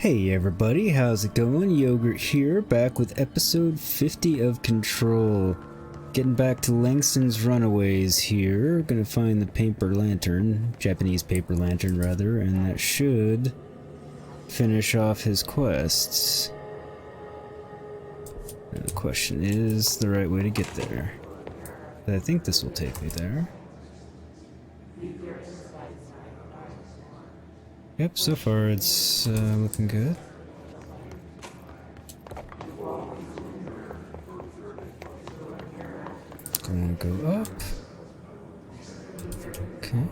Hey everybody, how's it going? Yogurt here, back with episode 50 of Control. Getting back to Langston's Runaways here. Gonna find the paper lantern, Japanese paper lantern rather, and that should finish off his quests. And the question is the right way to get there. But I think this will take me there. Yep, so far it's looking good. Gonna go up. Okay.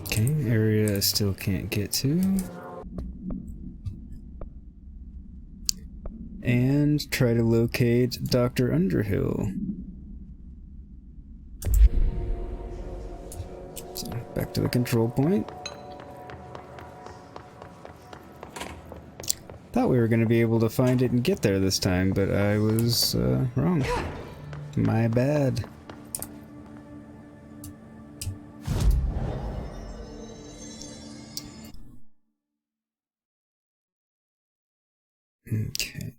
Okay, area I still can't get to. And try to locate Dr. Underhill. So, back to the control point. Thought we were going to be able to find it and get there this time, but I was wrong. My bad. Okay.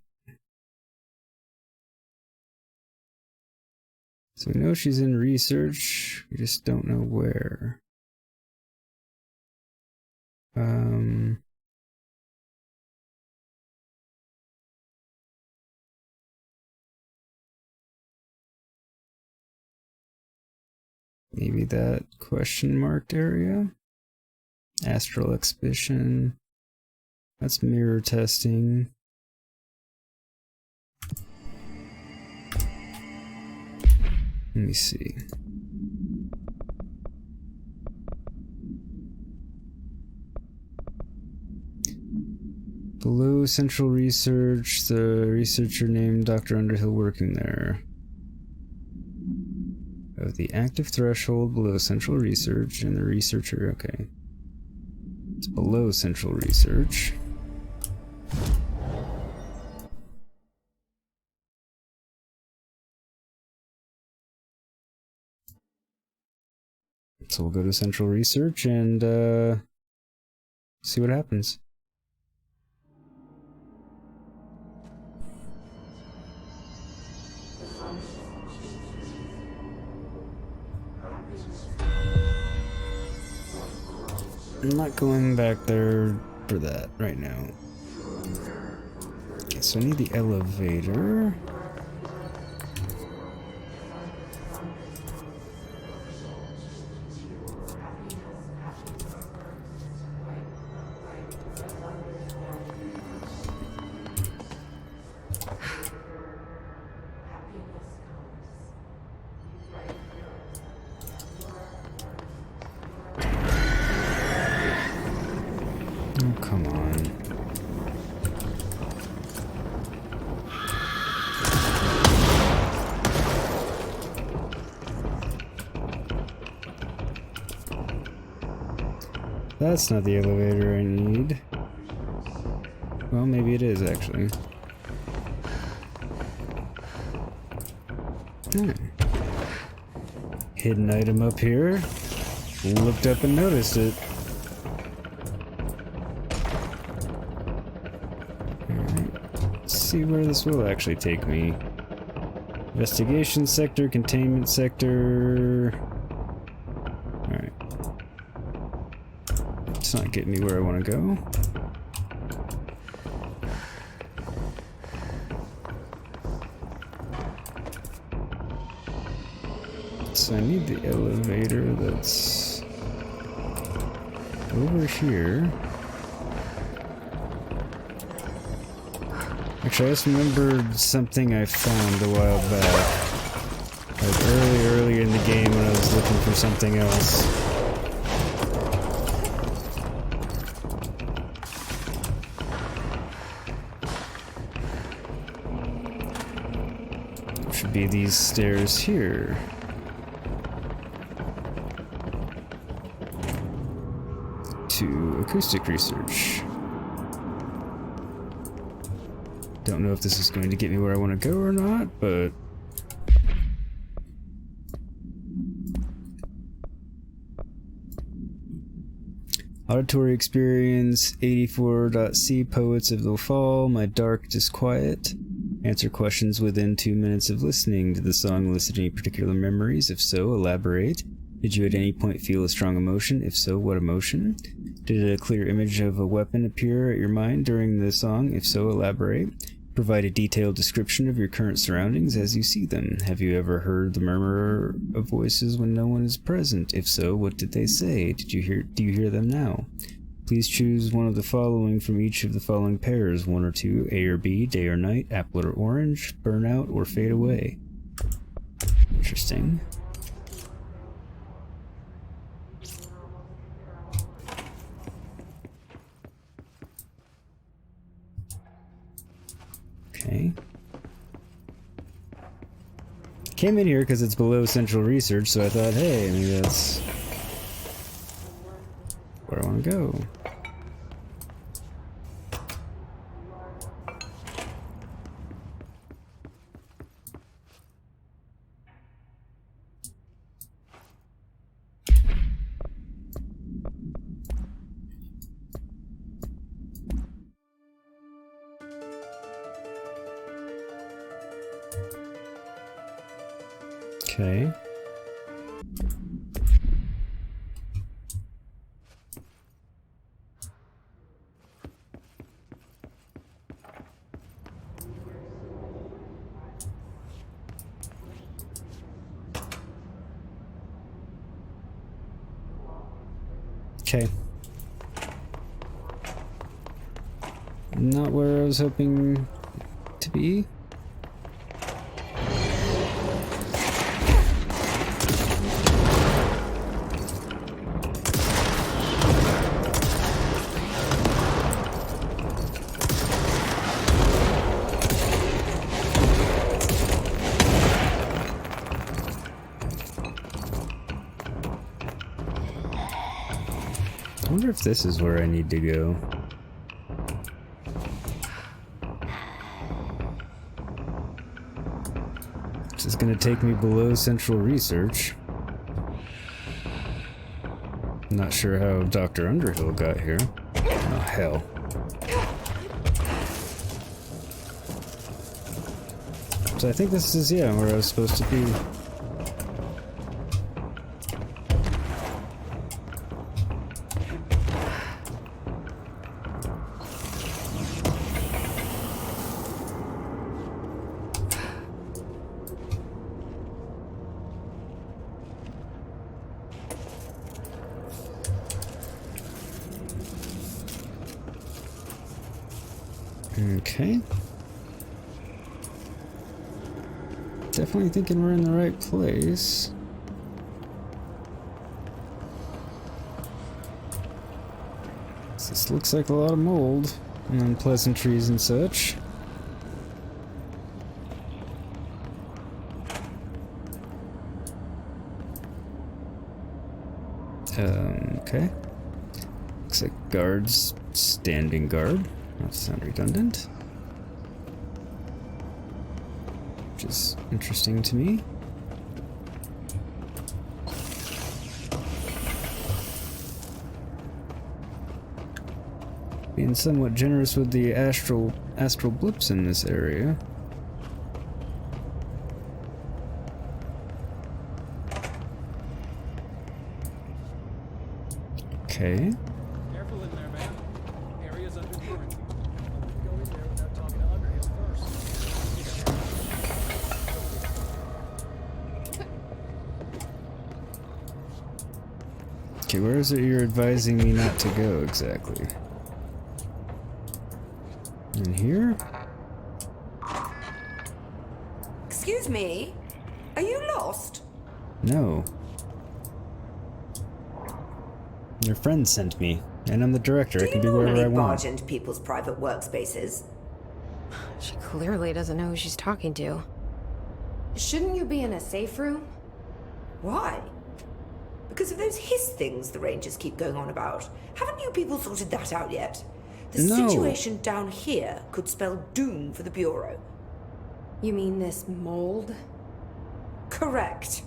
So we know she's in research, we just don't know where. Maybe that question marked area? Astral exhibition. That's mirror testing. Let me see. Below central research, the researcher named Dr. Underhill working there. Of the active threshold below central research and the researcher, okay. It's below central research. So we'll go to central research and see what happens. I'm not going back there for that right now. Okay, so I need the elevator. Oh, come on. That's not the elevator I need. Well, maybe it is, actually. Hidden item up here. Looked up and noticed it. See where this will actually take me. Investigation sector, containment sector. Alright. It's not getting me where I want to go. So I need the elevator that's over here. Actually, I just remembered something I found a while back. Like early in the game when I was looking for something else. There should be these stairs here. To acoustic research. don't know if this is going to get me where I want to go or not, but... Auditory experience 84.c Poets of the Fall, My Dark Disquiet. Answer questions within 2 minutes of listening. Did the song elicit any particular memories? If so, elaborate. Did you at any point feel a strong emotion? If so, what emotion? Did a clear image of a weapon appear at your mind during the song? If so, elaborate. Provide a detailed description of your current surroundings as you see them. Have you ever heard the murmur of voices when no one is present? If so, what did they say? Do you hear them now? Please choose one of the following from each of the following pairs, 1 or 2, A or B, day or night, apple or orange, burn out or fade away. Interesting. Okay. Came in here because it's below central research, so I thought, hey, maybe that's where I want to go. Okay. Okay. Not where I was hoping to be. I wonder if this is where I need to go. This is gonna take me below central research. I'm not sure how Dr. Underhill got here. Oh, hell. So I think this is, yeah, where I was supposed to be. Okay. Definitely thinking we're in the right place. This looks like a lot of mold and unpleasantries and such. Okay. Looks like guards standing guard. That sounds redundant. Which is interesting to me. Being somewhat generous with the astral blips in this area. Okay. Careful in there, man. Area's under quarantine. Go in there without talking to Underhill first. Okay, where is it you're advising me not to go exactly? In here? Excuse me? Are you lost? No. Your friend sent me, and I'm the director. I can be wherever I Do you normally want. barge into people's private workspaces? She clearly doesn't know who she's talking to. Shouldn't you be in a safe room? Why? Because of those hiss things the Rangers keep going on about. Haven't you people sorted that out yet? The No. situation down here could spell doom for the Bureau. You mean this mold? Correct.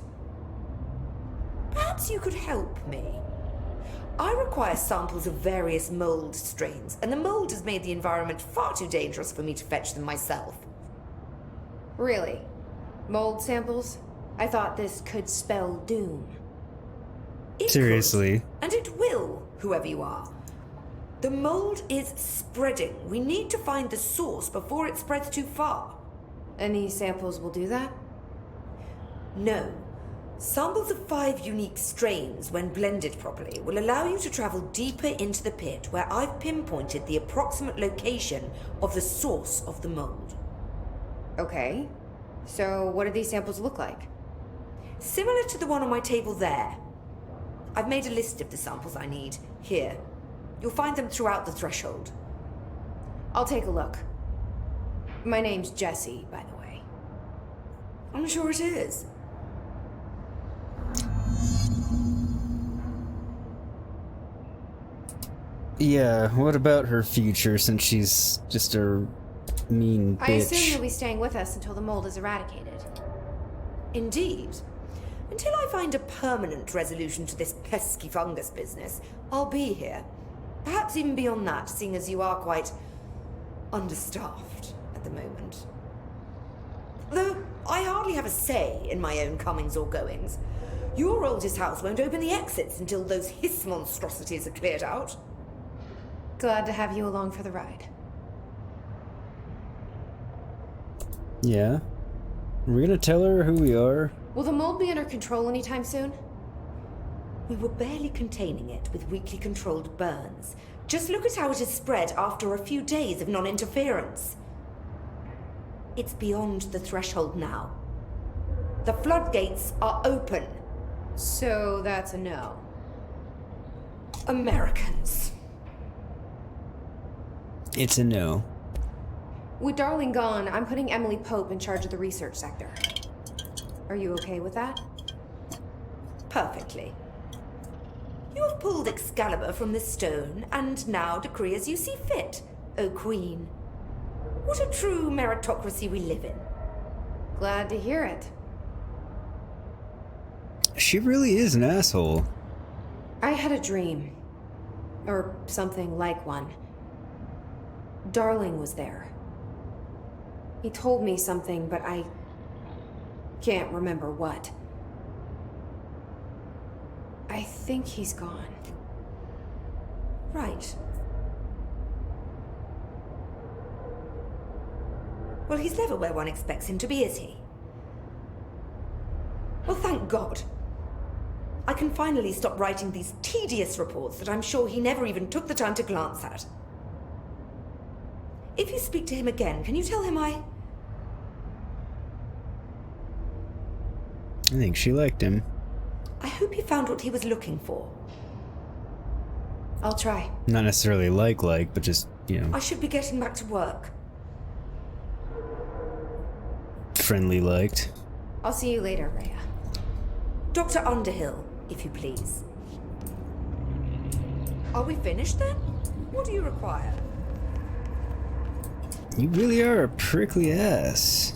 Perhaps you could help me. I require samples of various mold strains, and the mold has made the environment far too dangerous for me to fetch them myself. Really? Mold samples? I thought this could spell doom. It Seriously. could, and it will, whoever you are. The mold is spreading. We need to find the source before it spreads too far. Any samples will do that? No. Samples of 5 unique strains, when blended properly, will allow you to travel deeper into the pit, where I've pinpointed the approximate location of the source of the mold. Okay. So what do these samples look like? Similar to the one on my table there. I've made a list of the samples I need. Here. You'll find them throughout the threshold. I'll take a look. My name's Jessie, by the way. I'm sure it is. Yeah, what about her future, since she's just a mean bitch? I assume you'll be staying with us until the mold is eradicated. Indeed. Until I find a permanent resolution to this pesky fungus business, I'll be here. Perhaps even beyond that, seeing as you are quite understaffed at the moment. Though I hardly have a say in my own comings or goings. Your oldest house won't open the exits until those hiss monstrosities are cleared out. Glad to have you along for the ride. Yeah? We're gonna tell her who we are? Will the mold be under control anytime soon? We were barely containing it with weakly controlled burns. Just look at how it has spread after a few days of non-interference. It's beyond the threshold now. The floodgates are open. So that's a no. Americans. It's a no. With Darling gone, I'm putting Emily Pope in charge of the research sector. Are you okay with that? Perfectly. You have pulled Excalibur from the stone, and now decree as you see fit, O Queen. What a true meritocracy we live in. Glad to hear it. She really is an asshole. I had a dream. Or something like one. Darling was there. He told me something, but I can't remember what. I think he's gone. Right. Well, he's never where one expects him to be, is he? Well, thank God. I can finally stop writing these tedious reports that I'm sure he never even took the time to glance at. If you speak to him again, can you tell him I think she liked him. I hope he found what he was looking for. I'll try. Not necessarily like, but just, you know, I should be getting back to work. friendly liked. I'll see you later, Raya. Dr. Underhill, if you please. Are we finished then? What do you require? You really are a prickly ass.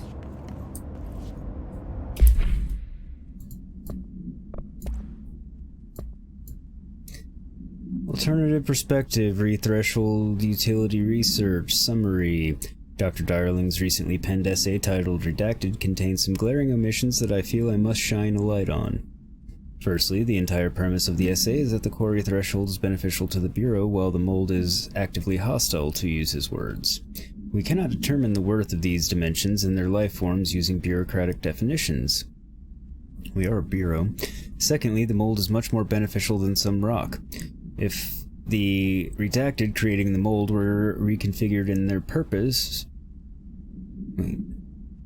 Alternative perspective, re-threshold utility research, summary. Dr. Darling's recently penned essay titled Redacted contains some glaring omissions that I feel I must shine a light on. Firstly, the entire premise of the essay is that the quarry threshold is beneficial to the Bureau while the mold is actively hostile, to use his words. We cannot determine the worth of these dimensions and their life forms using bureaucratic definitions. We are a bureau. Secondly, the mold is much more beneficial than some rock. If the redacted creating the mold were reconfigured in their purpose...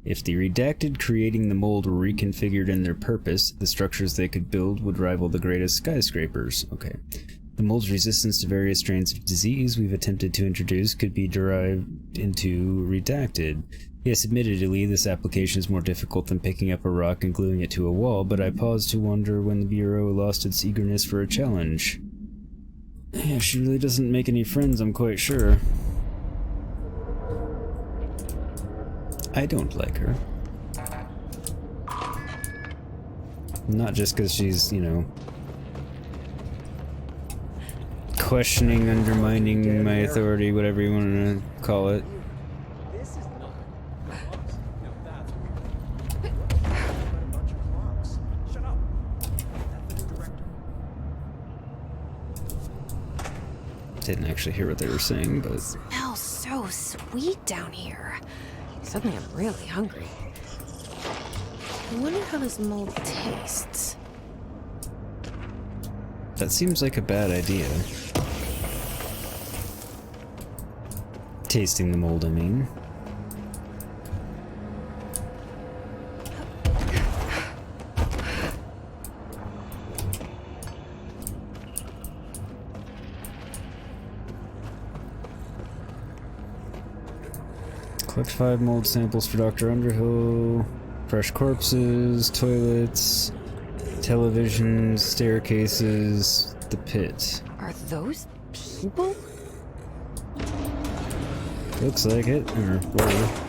If the redacted creating the mold were reconfigured in their purpose, the structures they could build would rival the greatest skyscrapers. Okay. The mold's resistance to various strains of disease we've attempted to introduce could be derived into redacted. Yes, admittedly, this application is more difficult than picking up a rock and gluing it to a wall, but I pause to wonder when the Bureau lost its eagerness for a challenge. Yeah, she really doesn't make any friends, I'm quite sure. I don't like her. Not just because she's, you know, questioning, undermining my authority, whatever you want to call it. This is not clocks. No, that's weird. A bunch of clocks. Shut up. That's the new director. Didn't actually hear what they were saying, but Smells so sweet down here. Suddenly I'm really hungry. I wonder how this mold tastes. that seems like a bad idea. Tasting the mold, I mean. Collect 5 mold samples for Dr. Underhill. Fresh corpses, toilets, televisions, staircases, the pit. Are those people? Looks like it, or whatever.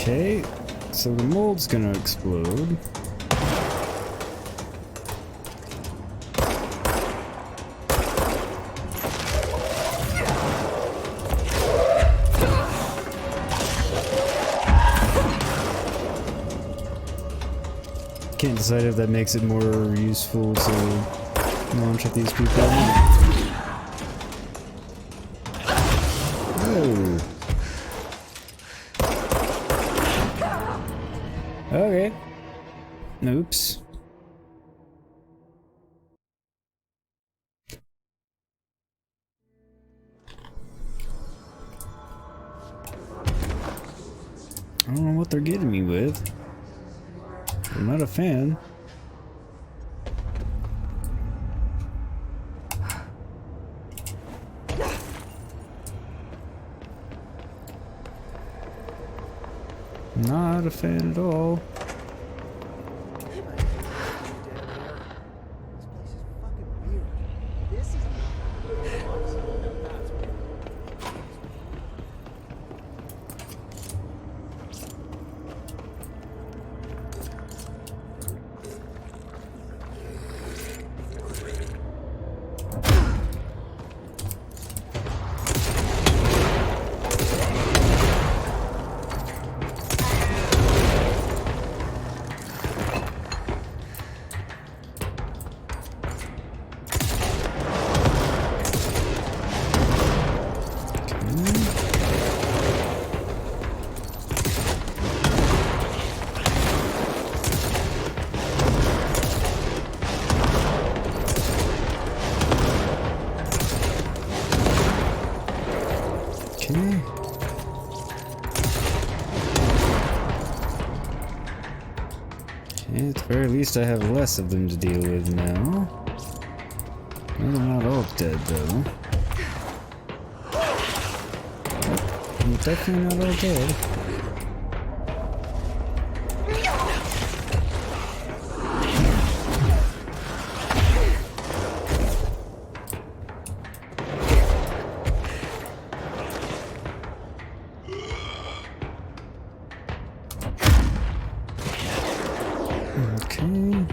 Okay, so the mold's gonna explode. Can't decide if that makes it more useful to launch at these people. Oh. Okay. Oops. I don't know what they're getting me with. I'm not a fan. Not a fan at all. At the very least, I have less of them to deal with now. Well, they're not all dead, though. I'm definitely not all dead. Okay.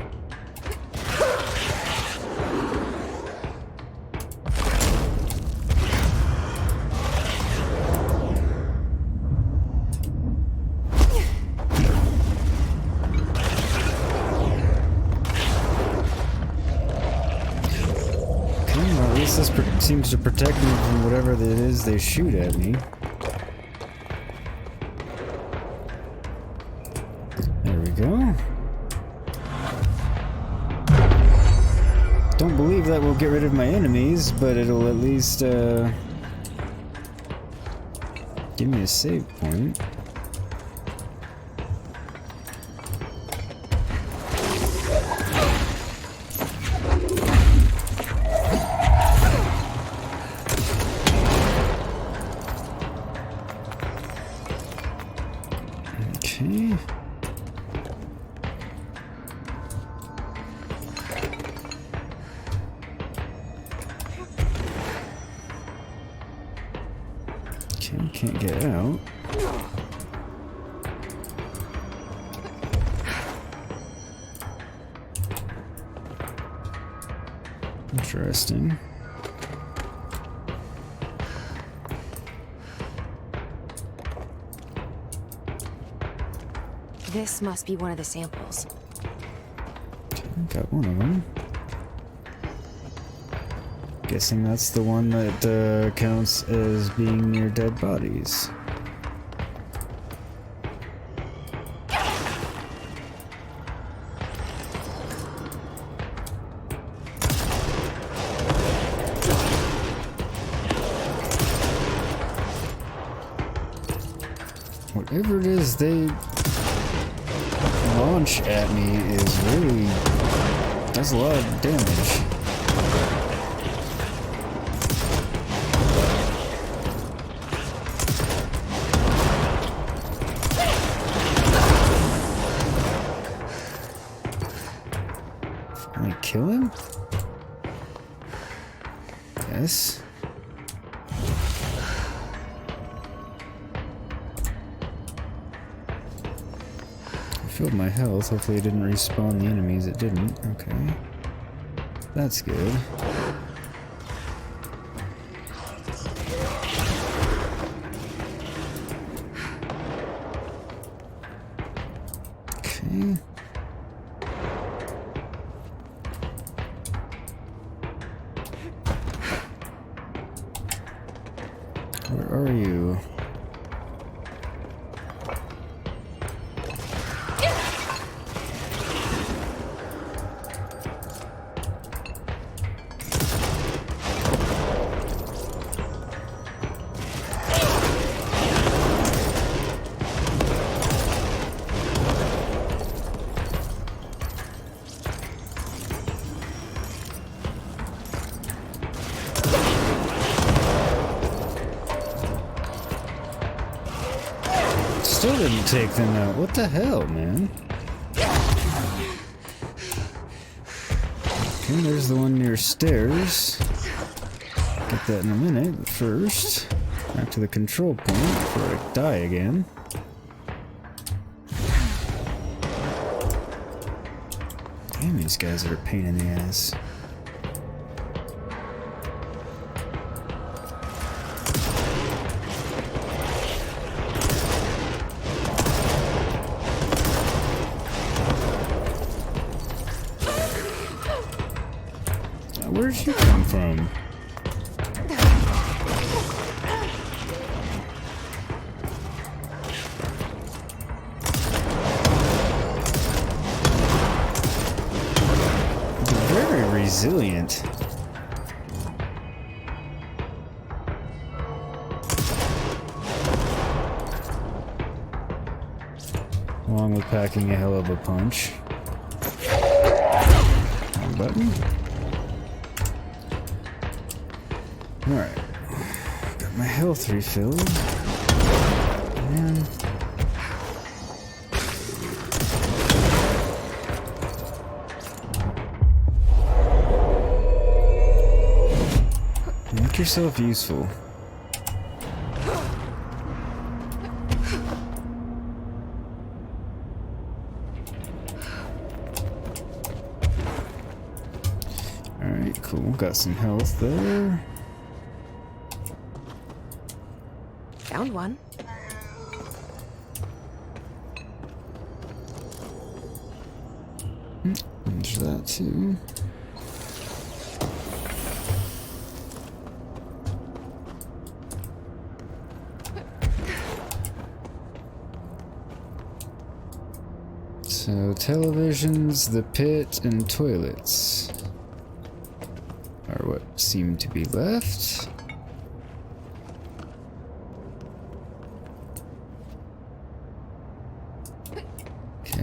Well, at least this seems to protect me from whatever it is they shoot at me. There we go. Don't believe that will get rid of my enemies, but it'll at least Give me a save point. Okay. Okay, can't get out. Interesting. This must be one of the samples. Got one of them. Guessing that's the one that counts as being near dead bodies. Whatever it is they launch at me is really does a lot of damage. Can I kill him? Yes. Filled my health. Hopefully it didn't respawn the enemies. It didn't. Okay. That's good. Okay. Where are you? Still didn't take them out. What the hell, man? Okay, there's the one near stairs. Get that in a minute, but first, back to the control point before I die again. Damn, these guys are a pain in the ass. Where'd you come from? They're very resilient. Along with packing a hell of a punch. Wrong button. Alright. Got my health refilled. And make yourself useful. Alright, cool. Got some health there. Found one. There's that too. So televisions, the pit, and toilets are what seem to be left.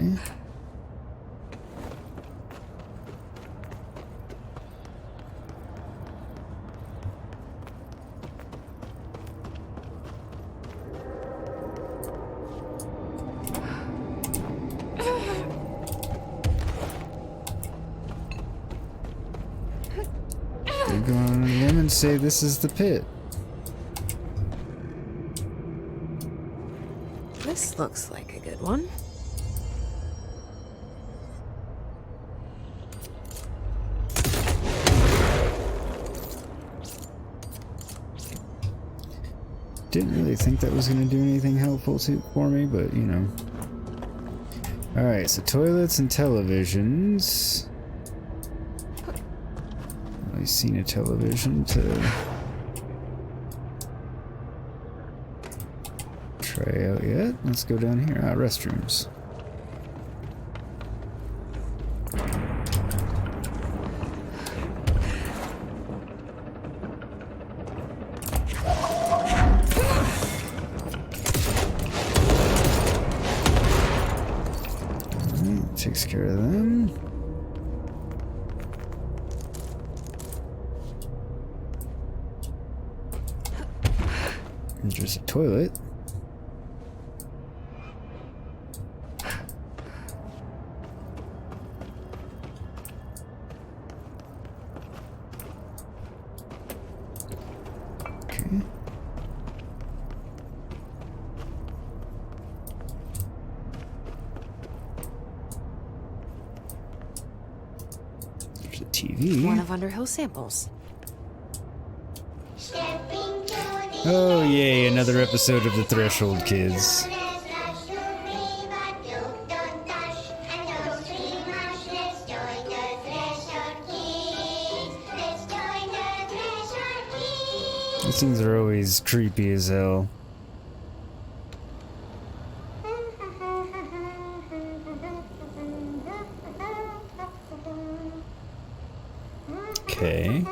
Okay. Women say this is the pit. This looks like a good one. Didn't really think that was going to do anything helpful for me, but you know. Alright, so toilets and televisions. I've seen a television to try out yet. Let's go down here. Ah, restrooms. Alright, takes care of them. There's a toilet. Okay. There's a TV. One of Underhill's samples. Oh yay, another episode of The Threshold Kids. These things are always creepy as hell. Okay.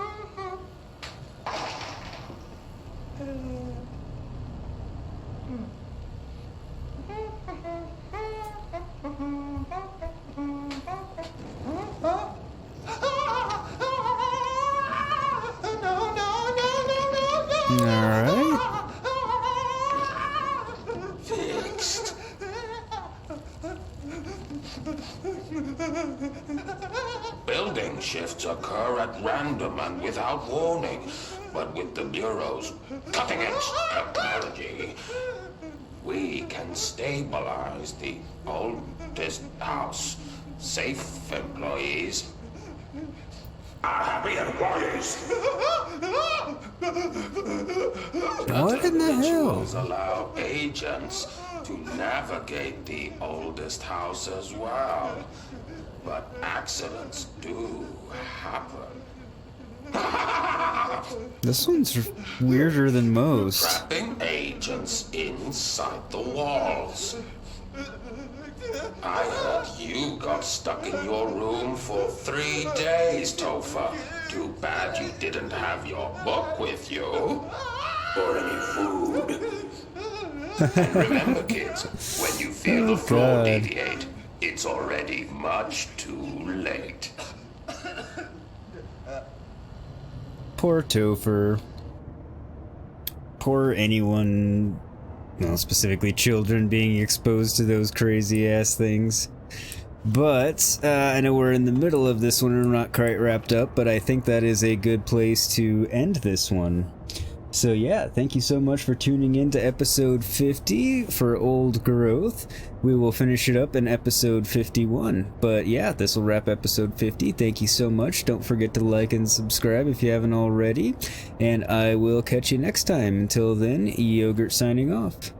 Alright. Fixed. Building shifts occur at random and without warning, but with the Bureau's cutting-edge technology, we can stabilize the oldest house. Safe employees are happy employees. What in the hell? Rituals allow agents to navigate the oldest house as well. But accidents do happen. This one's weirder than most. Trapping agents inside the walls. I heard you got stuck in your room for 3 days, Topher. Too bad you didn't have your book with you. Or any food. And remember, kids, when you feel the floor deviate, it's already much too late. Poor Topher. Poor anyone, well, specifically children, being exposed to those crazy ass things. But I know we're in the middle of this one and we're not quite wrapped up, but I think that is a good place to end this one. So yeah, thank you so much for tuning in to episode 50 for Old Growth. We will finish it up in episode 51. But yeah, this will wrap episode 50. Thank you so much. Don't forget to like and subscribe if you haven't already. And I will catch you next time. Until then, Yogurt signing off.